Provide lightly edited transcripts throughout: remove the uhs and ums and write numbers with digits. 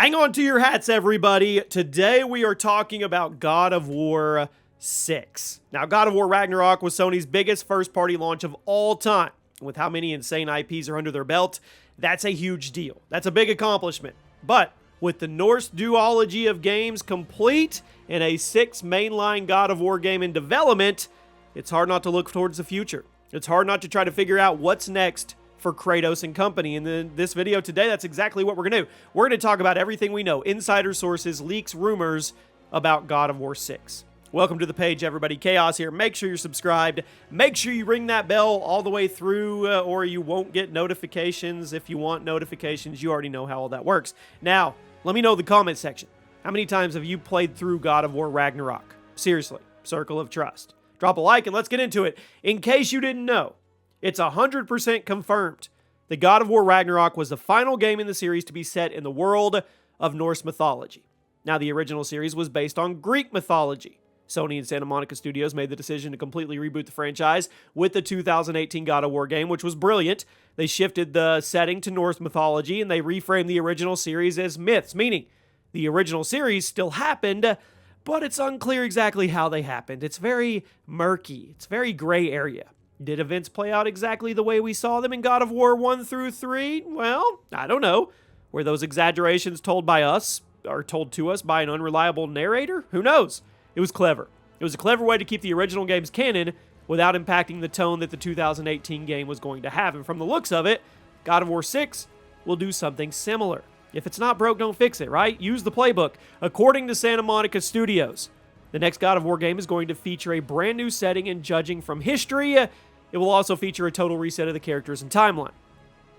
Hang on to your hats, everybody. Today we are talking about God of War 6. Now, God of War Ragnarok was Sony's biggest first-party launch of all time. With how many insane IPs are under their belt, that's a huge deal. That's a big accomplishment. But with the Norse duology of games complete and a 6th mainline God of War game in development, it's hard not to look towards the future. It's hard not to try to figure out what's next for Kratos and company. And in this video today, that's exactly what we're going to do. We're going to talk about everything we know, insider sources, leaks, rumors about God of War 6. Welcome to the page, everybody. Chaos here. Make sure you're subscribed. Make sure you ring that bell all the way through, or you won't get notifications. If you want notifications, you already know how all that works. Now, let me know in the comment section. How many times have you played through God of War Ragnarok? Seriously, circle of trust. Drop a like and let's get into it. In case you didn't know, it's 100% confirmed that God of War Ragnarok was the final game in the series to be set in the world of Norse mythology. Now, the original series was based on Greek mythology. Sony and Santa Monica Studios made the decision to completely reboot the franchise with the 2018 God of War game, which was brilliant. They shifted the setting to Norse mythology, and they reframed the original series as myths, meaning the original series still happened, but it's unclear exactly how they happened. It's very murky. It's very gray area. Did events play out exactly the way we saw them in God of War 1 through 3? Well, I don't know. Were those exaggerations told by us, or told to us by an unreliable narrator? Who knows? It was clever. It was a clever way to keep the original game's canon without impacting the tone that the 2018 game was going to have. And from the looks of it, God of War 6 will do something similar. If it's not broke, don't fix it, right? Use the playbook. According to Santa Monica Studios, the next God of War game is going to feature a brand new setting and judging from history. It will also feature a total reset of the characters and timeline.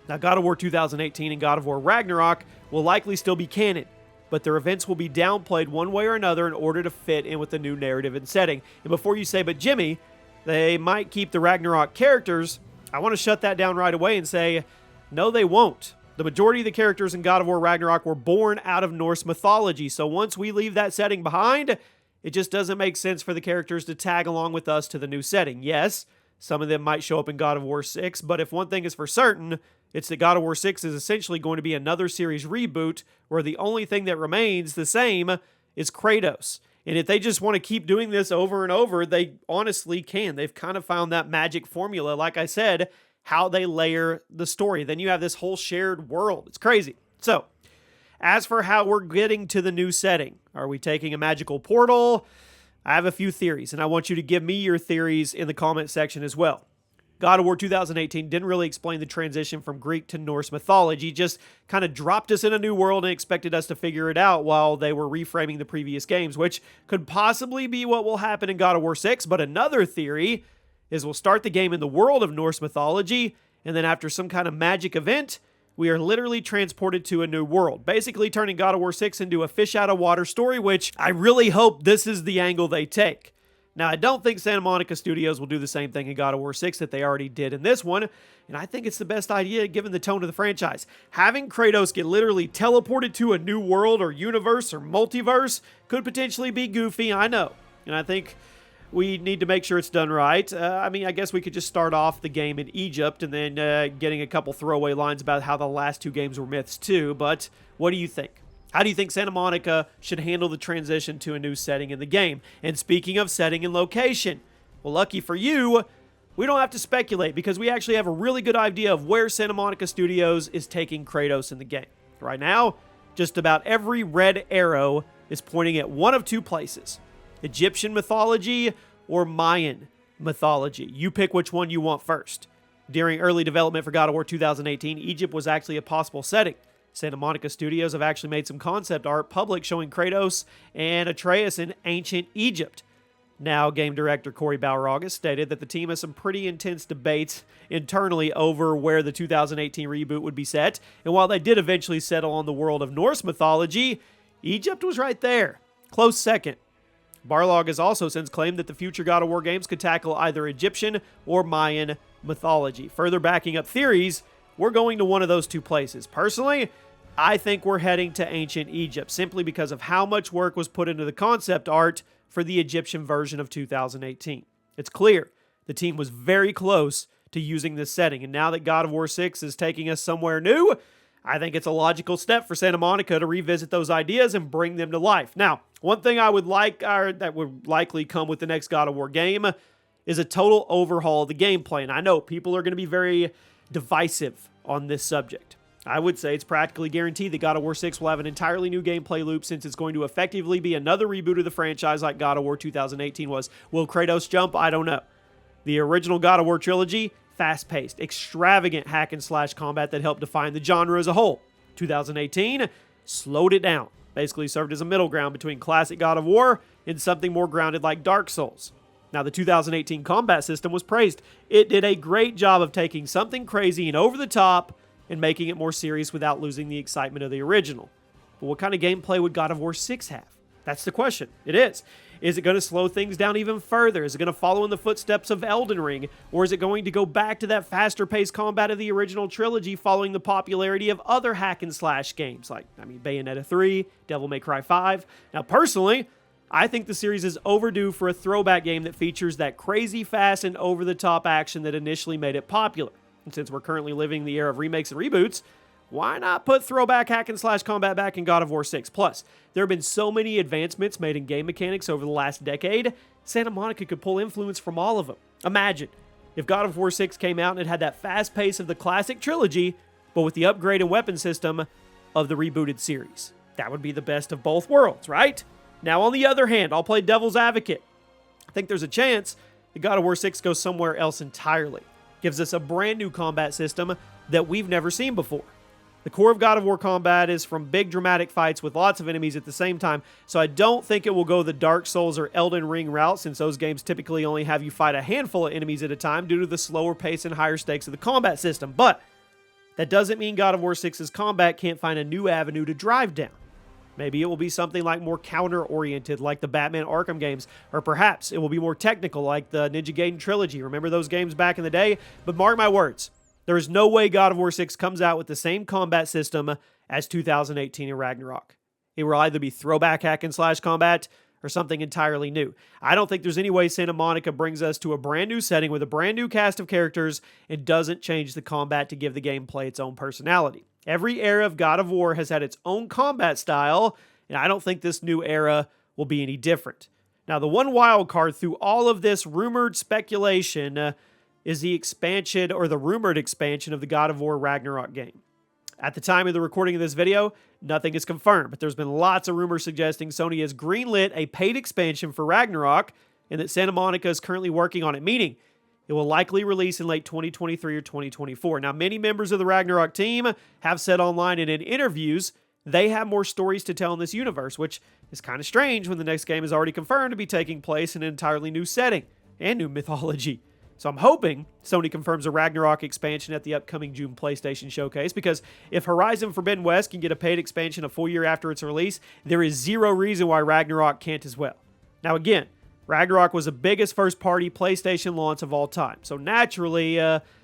Now, God of War 2018 and God of War Ragnarok will likely still be canon, but their events will be downplayed one way or another in order to fit in with the new narrative and setting. And before you say, but Jimmy, they might keep the Ragnarok characters, I want to shut that down right away and say, no, they won't. The majority of the characters in God of War Ragnarok were born out of Norse mythology, so once we leave that setting behind, it just doesn't make sense for the characters to tag along with us to the new setting. Yes, some of them might show up in God of War 6, but if one thing is for certain, it's that God of War 6 is essentially going to be another series reboot where the only thing that remains the same is Kratos. And if they just want to keep doing this over and over, they honestly can. They've kind of found that magic formula, like I said, how they layer the story. Then you have this whole shared world. It's crazy. So, as for how we're getting to the new setting, are we taking a magical portal? I have a few theories, and I want you to give me your theories in the comment section as well. God of War 2018 didn't really explain the transition from Greek to Norse mythology, just kind of dropped us in a new world and expected us to figure it out while they were reframing the previous games, which could possibly be what will happen in God of War 6. But another theory is we'll start the game in the world of Norse mythology, and then after some kind of magic event, we are literally transported to a new world, basically turning God of War 6 into a fish-out-of-water story, which I really hope this is the angle they take. Now, I don't think Santa Monica Studios will do the same thing in God of War 6 that they already did in this one, and I think it's the best idea given the tone of the franchise. Having Kratos get literally teleported to a new world or universe or multiverse could potentially be goofy, I know, and I think we need to make sure it's done right. I guess we could just start off the game in Egypt and then getting a couple throwaway lines about how the last two games were myths too, but what do you think? How do you think Santa Monica should handle the transition to a new setting in the game? And speaking of setting and location, well, lucky for you, we don't have to speculate because we actually have a really good idea of where Santa Monica Studios is taking Kratos in the game. Right now, just about every red arrow is pointing at one of two places: Egyptian mythology or Mayan mythology. You pick which one you want first. During early development for God of War 2018, Egypt was actually a possible setting. Santa Monica Studios have actually made some concept art public showing Kratos and Atreus in ancient Egypt. Now, game director Cory Bauer-August stated that the team has some pretty intense debates internally over where the 2018 reboot would be set, and while they did eventually settle on the world of Norse mythology, Egypt was right there, close second. Barlog has also since claimed that the future God of War games could tackle either Egyptian or Mayan mythology. Further backing up theories, we're going to one of those two places. Personally, I think we're heading to ancient Egypt, simply because of how much work was put into the concept art for the Egyptian version of 2018. It's clear the team was very close to using this setting, and now that God of War 6 is taking us somewhere new, I think it's a logical step for Santa Monica to revisit those ideas and bring them to life. Now, one thing I would like, or that would likely come with the next God of War game, is a total overhaul of the gameplay. And I know people are going to be very divisive on this subject. I would say it's practically guaranteed that God of War 6 will have an entirely new gameplay loop, since it's going to effectively be another reboot of the franchise like God of War 2018 was. Will Kratos jump? I don't know. The original God of War trilogy, fast-paced, extravagant hack-and-slash combat that helped define the genre as a whole. 2018 slowed it down, basically served as a middle ground between classic God of War and something more grounded like Dark Souls. Now, the 2018 combat system was praised. It did a great job of taking something crazy and over the top and making it more serious without losing the excitement of the original. But what kind of gameplay would God of War 6 have? That's the question. It is. Is it going to slow things down even further? Is it going to follow in the footsteps of Elden Ring? Or is it going to go back to that faster-paced combat of the original trilogy following the popularity of other hack-and-slash games like, Bayonetta 3, Devil May Cry 5? Now, personally, I think the series is overdue for a throwback game that features that crazy fast and over-the-top action that initially made it popular. And since we're currently living the era of remakes and reboots, why not put throwback hack-and-slash combat back in God of War 6? Plus, there have been so many advancements made in game mechanics over the last decade, Santa Monica could pull influence from all of them. Imagine if God of War 6 came out and it had that fast pace of the classic trilogy, but with the upgraded weapon system of the rebooted series. That would be the best of both worlds, right? Now, on the other hand, I'll play devil's advocate. I think there's a chance that God of War 6 goes somewhere else entirely. Gives us a brand new combat system that we've never seen before. The core of God of War combat is from big dramatic fights with lots of enemies at the same time, so I don't think it will go the Dark Souls or Elden Ring route, since those games typically only have you fight a handful of enemies at a time due to the slower pace and higher stakes of the combat system. But that doesn't mean God of War 6's combat can't find a new avenue to drive down. Maybe it will be something like more counter-oriented like the Batman Arkham games, or perhaps it will be more technical like the Ninja Gaiden trilogy. Remember those games back in the day? But mark my words, there is no way God of War 6 comes out with the same combat system as 2018 in Ragnarok. It will either be throwback hack-and-slash combat or something entirely new. I don't think there's any way Santa Monica brings us to a brand new setting with a brand new cast of characters and doesn't change the combat to give the gameplay its own personality. Every era of God of War has had its own combat style, and I don't think this new era will be any different. Now, the one wild card through all of this rumored speculation is the expansion, or the rumored expansion, of the God of War Ragnarok game. At the time of the recording of this video, nothing is confirmed, but there's been lots of rumors suggesting Sony has greenlit a paid expansion for Ragnarok, and that Santa Monica is currently working on it, meaning it will likely release in late 2023 or 2024. Now, many members of the Ragnarok team have said online and in interviews they have more stories to tell in this universe, which is kind of strange when the next game is already confirmed to be taking place in an entirely new setting and new mythology. So I'm hoping Sony confirms a Ragnarok expansion at the upcoming June PlayStation Showcase, because if Horizon Forbidden West can get a paid expansion a full year after its release, there is zero reason why Ragnarok can't as well. Now again, Ragnarok was the biggest first-party PlayStation launch of all time, so naturally,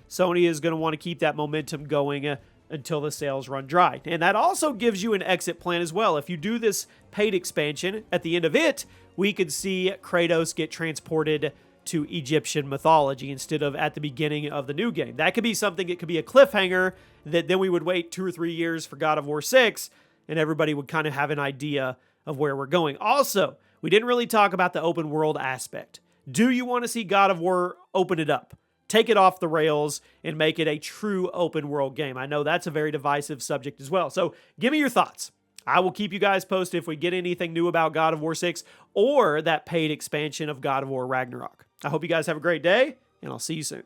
Sony is going to want to keep that momentum going until the sales run dry. And that also gives you an exit plan as well. If you do this paid expansion, at the end of it, we could see Kratos get transported to Egyptian mythology instead of at the beginning of the new game. That could be something, it could be a cliffhanger that then we would wait 2 or 3 years for God of War 6, and everybody would kind of have an idea of where we're going. Also, we didn't really talk about the open world aspect. Do you want to see God of War open it up, take it off the rails, and make it a true open world game? I know that's a very divisive subject as well. So give me your thoughts. I will keep you guys posted if we get anything new about God of War 6 or that paid expansion of God of War Ragnarok. I hope you guys have a great day, and I'll see you soon.